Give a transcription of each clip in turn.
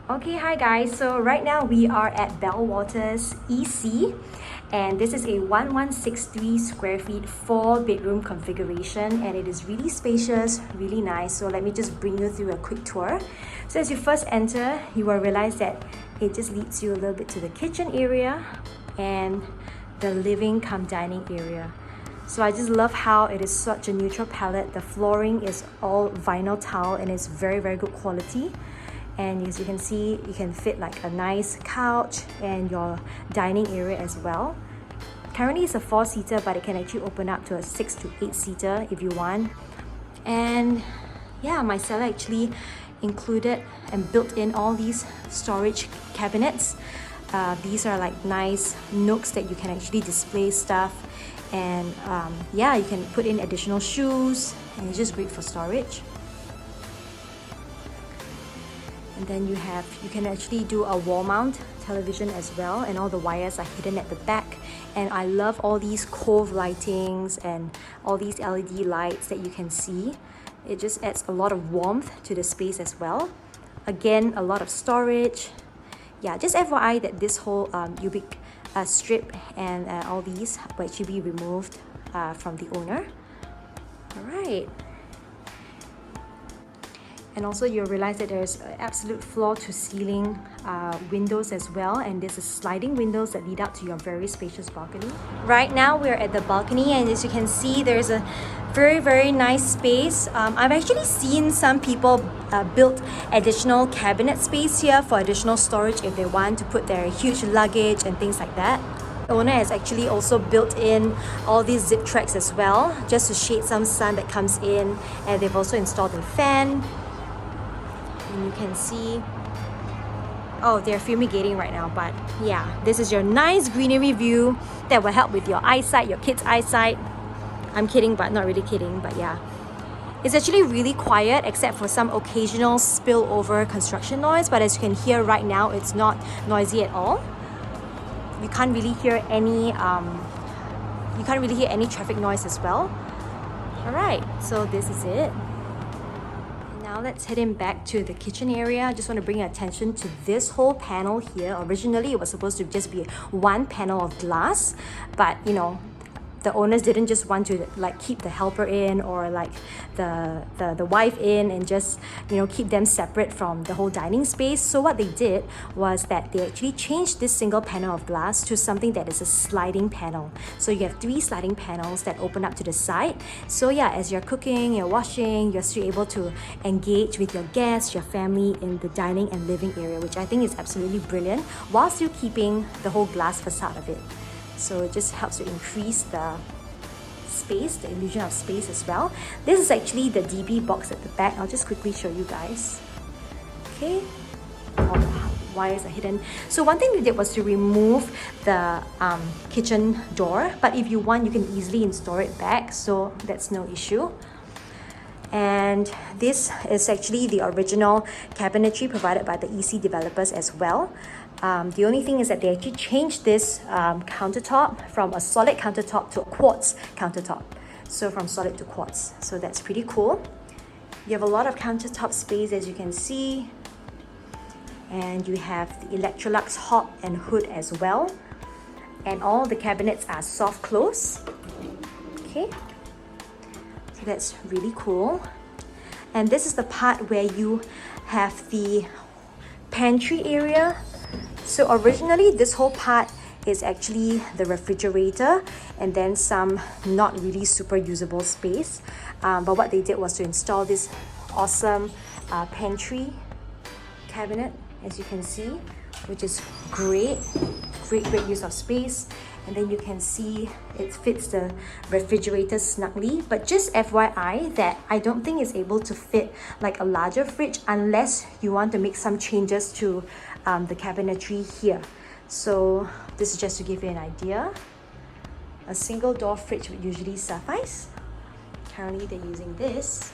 Okay, hi guys. So right now we are at Bellewaters EC, and this is a 1163 square feet 4-bedroom configuration, and it is really spacious, really nice. So let me just bring you through a quick tour. So as you first enter, you will realize that it just leads you a little bit to the kitchen area and the living cum dining area. So I just love how it is such a neutral palette. The flooring is all vinyl tile and it's very good quality. And as you can see, you can fit like a nice couch and your dining area as well. Currently it's a 4-seater, but it can actually open up to a 6 to 8-seater if you want. And yeah, my seller actually included and built in all these storage cabinets. These are like nice nooks that you can actually display stuff, and yeah, you can put in additional shoes, and it's just great for storage. And then you can actually do a wall mount television as well, and all the wires are hidden at the back. And I love all these cove lightings and all these LED lights that you can see. It just adds a lot of warmth to the space as well. Again, a lot of storage. Yeah, just FYI that this whole cubic strip and all these will actually be removed from the owner. All right. And also you'll realize that there's absolute floor to ceiling windows as well, and there's sliding windows that lead out to your very spacious balcony. Right now we're at the balcony, and as you can see, there's a very nice space. I've actually seen some people build additional cabinet space here for additional storage if they want to put their huge luggage and things like that. The owner has actually also built in all these zip tracks as well, just to shade some sun that comes in, and they've also installed a fan. And you can see, oh, they're fumigating right now, but yeah, this is your nice greenery view that will help with your eyesight, your kids' eyesight. I'm kidding, but not really kidding, but yeah. It's actually really quiet except for some occasional spillover construction noise, but as you can hear right now, it's not noisy at all. You can't really hear any traffic noise as well. All right, so this is it. Now let's head in back to the kitchen area. I just want to bring your attention to this whole panel here. Originally, it was supposed to just be one panel of glass, but you know, the owners didn't just want to like keep the helper in or like the wife in and just, you know, keep them separate from the whole dining space. So what they did was that they actually changed this single panel of glass to something that is a sliding panel. So you have 3 sliding panels that open up to the side. So yeah, as you're cooking, you're washing, you're still able to engage with your guests, your family in the dining and living area, which I think is absolutely brilliant, while still keeping the whole glass facade of it. So it just helps to increase the space, the illusion of space as well. This is actually the DB box at the back. I'll just quickly show you guys. Okay, all the wires are hidden. So one thing we did was to remove the kitchen door, but if you want, you can easily install it back, so that's no issue. And this is actually the original cabinetry provided by the EC developers as well. The only thing is that they actually changed this countertop from a solid countertop to a quartz countertop. So from solid to quartz. So that's pretty cool. You have a lot of countertop space, as you can see. And you have the Electrolux hob and hood as well. And all the cabinets are soft close. Okay. So that's really cool. And this is the part where you have the pantry area. So originally this whole part is actually the refrigerator and then some not really super usable space. But what they did was to install this awesome pantry cabinet, as you can see, which is great use of space. And then you can see it fits the refrigerator snugly. But just FYI that I don't think it's able to fit like a larger fridge unless you want to make some changes to the cabinetry here. So this is just to give you an idea. A single door fridge would usually suffice. Currently they're using this.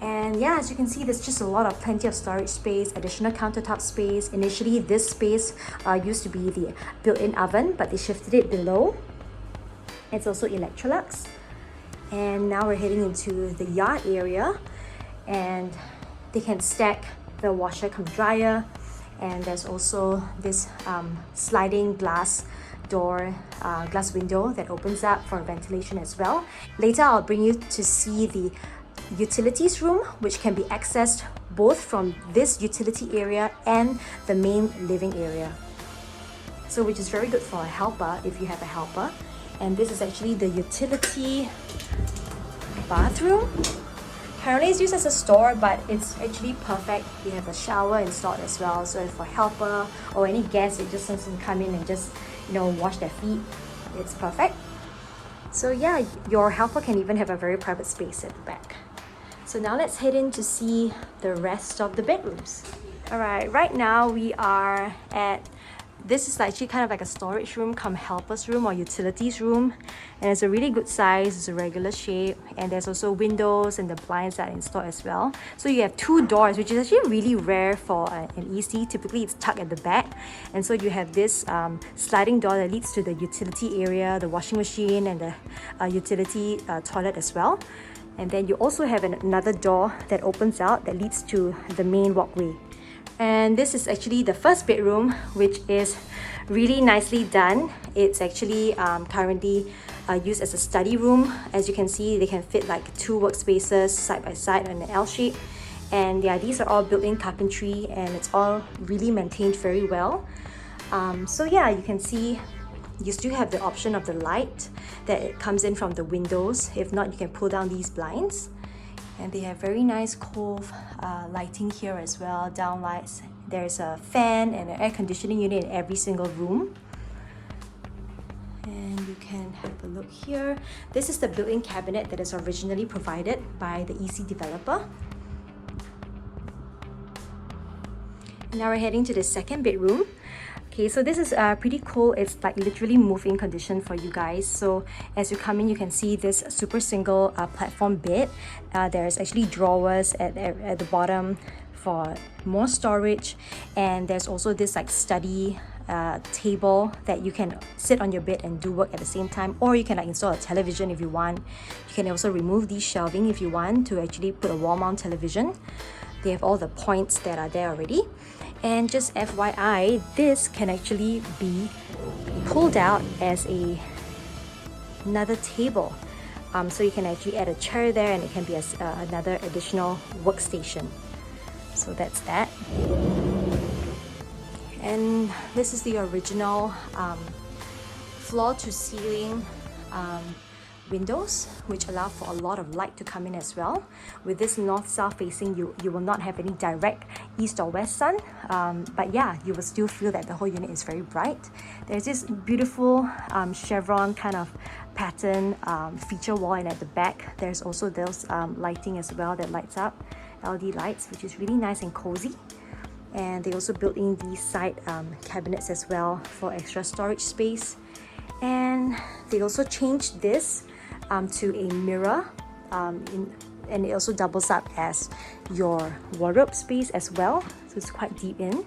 And yeah, as you can see, there's just plenty of storage space, additional countertop space. Initially, this space used to be the built-in oven, but they shifted it below. It's also Electrolux. And now we're heading into the yard area, and they can stack the washer cum dryer And there's also this sliding glass door, glass window that opens up for ventilation as well. Later, I'll bring you to see the utilities room, which can be accessed both from this utility area and the main living area. So which is very good for a helper if you have a helper. And this is actually the utility bathroom. Currently it's used as a store, but it's actually perfect. We have a shower installed as well, so for helper or any guest, it just doesn't come in and just, you know, wash their feet. It's perfect. So yeah, your helper can even have a very private space at the back. So now let's head in to see the rest of the bedrooms. Alright, right now we are at, this is actually kind of like a storage room come helper's room or utilities room, and it's a really good size, it's a regular shape, and there's also windows and the blinds that are installed as well. So you have two doors, which is actually really rare for an EC. Typically it's tucked at the back, and so you have this sliding door that leads to the utility area, the washing machine, and the utility toilet as well. And then you also have another door that opens out that leads to the main walkway. And this is actually the first bedroom, which is really nicely done. It's actually currently used as a study room. As you can see, they can fit like two workspaces side by side in an L shape. And yeah, these are all built-in carpentry, and it's all really maintained very well. So yeah, you can see you still have the option of the light that it comes in from the windows. If not, you can pull down these blinds. And they have very nice cove lighting here as well, down lights. There's a fan and an air conditioning unit in every single room. And you can have a look here. This is the built-in cabinet that is originally provided by the EC developer. Now we're heading to the second bedroom. Okay, so this is pretty cool. It's like literally move-in condition for you guys. So as you come in, you can see this super single platform bed. There's actually drawers at the bottom for more storage, and there's also this like study table that you can sit on your bed and do work at the same time, or you can like install a television if you want. You can also remove these shelving if you want to actually put a wall mount television. They have all the points that are there already. And just FYI, this can actually be pulled out as another table. So you can actually add a chair there, and it can be another additional workstation. So that's that. And this is the original floor to ceiling windows, which allow for a lot of light to come in as well. With this north-south facing, you will not have any direct east or west sun, but yeah, you will still feel that the whole unit is very bright. There's this beautiful chevron kind of pattern feature wall, and at the back there's also those lighting as well that lights up, LED lights, which is really nice and cozy. And they also built in these side cabinets as well for extra storage space. And they also changed this to a mirror, and it also doubles up as your wardrobe space as well, so it's quite deep in.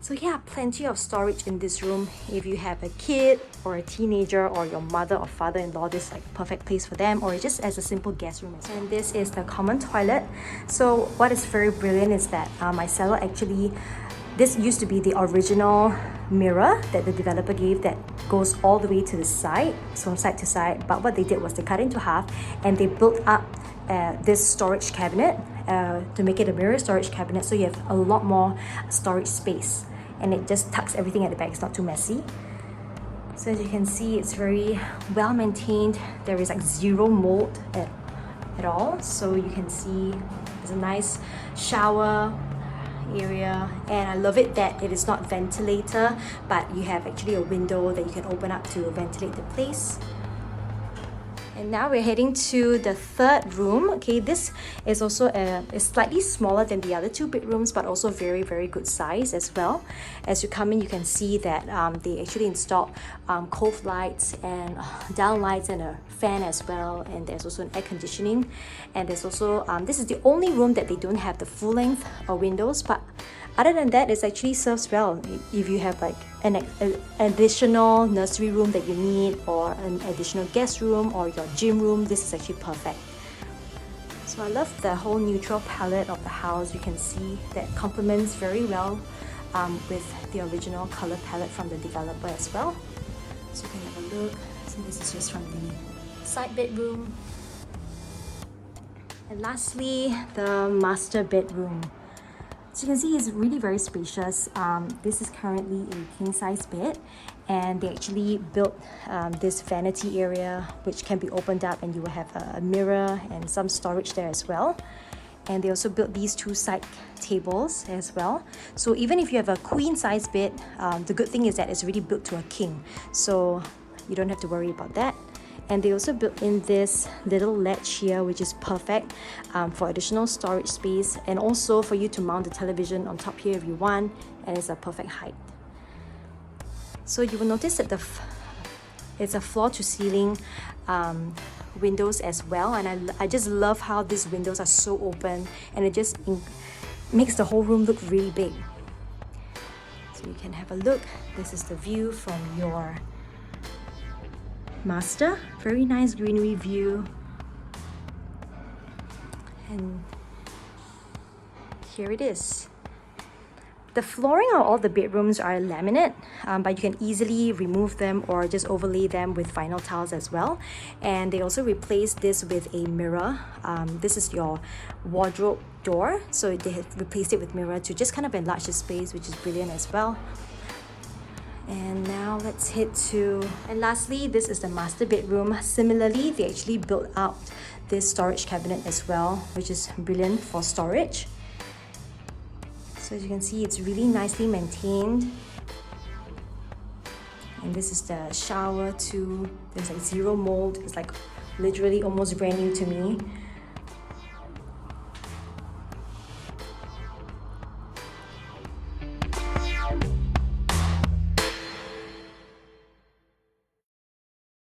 So yeah, plenty of storage in this room. If you have a kid or a teenager or your mother or father-in-law, this is like perfect place for them, or just as a simple guest room. And this is the common toilet. So what is very brilliant is that my seller actually, this used to be the original mirror that the developer gave that goes all the way to the side, so side to side. But what they did was they cut it into half, and they built up this storage cabinet to make it a mirror storage cabinet, so you have a lot more storage space, and it just tucks everything at the back. It's not too messy. So as you can see, it's very well maintained. There is like zero mold at all. So you can see there's a nice shower area, and I love it that it is not ventilator, but you have actually a window that you can open up to ventilate the place. And now we're heading to the third room. Okay, this is also is slightly smaller than the other two bedrooms, but also very, very good size as well. As you come in, you can see that they actually installed cove lights and down lights and a fan as well. And there's also an air conditioning. And there's also, this is the only room that they don't have the full length windows, but other than that, it actually serves well. If you have like an additional nursery room that you need, or an additional guest room, or your gym room, this is actually perfect. So I love the whole neutral palette of the house. You can see that complements very well with the original color palette from the developer as well. So you can have a look. So this is just from the side bedroom. And lastly, the master bedroom. So you can see it's really very spacious. This is currently a king size bed, and they actually built this vanity area which can be opened up, and you will have a mirror and some storage there as well. And they also built these two side tables as well. So even if you have a queen size bed, the good thing is that it's already built to a king, so you don't have to worry about that. And they also built in this little ledge here, which is perfect for additional storage space, and also for you to mount the television on top here if you want, and it's a perfect height. So you will notice that it's a floor to ceiling windows as well, and I just love how these windows are so open, and it just makes the whole room look really big. So you can have a look. This is the view from your master. Very nice greenery view, and here it is. The flooring of all the bedrooms are laminate, but you can easily remove them or just overlay them with vinyl tiles as well. And they also replaced this with a mirror. This is your wardrobe door, so they have replaced it with mirror to just kind of enlarge the space, which is brilliant as well. And now let's head to, and lastly, this is the master bedroom. Similarly, they actually built out this storage cabinet as well, which is brilliant for storage. So as you can see, it's really nicely maintained. And this is the shower too. There's like zero mold. It's like literally almost brand new to me.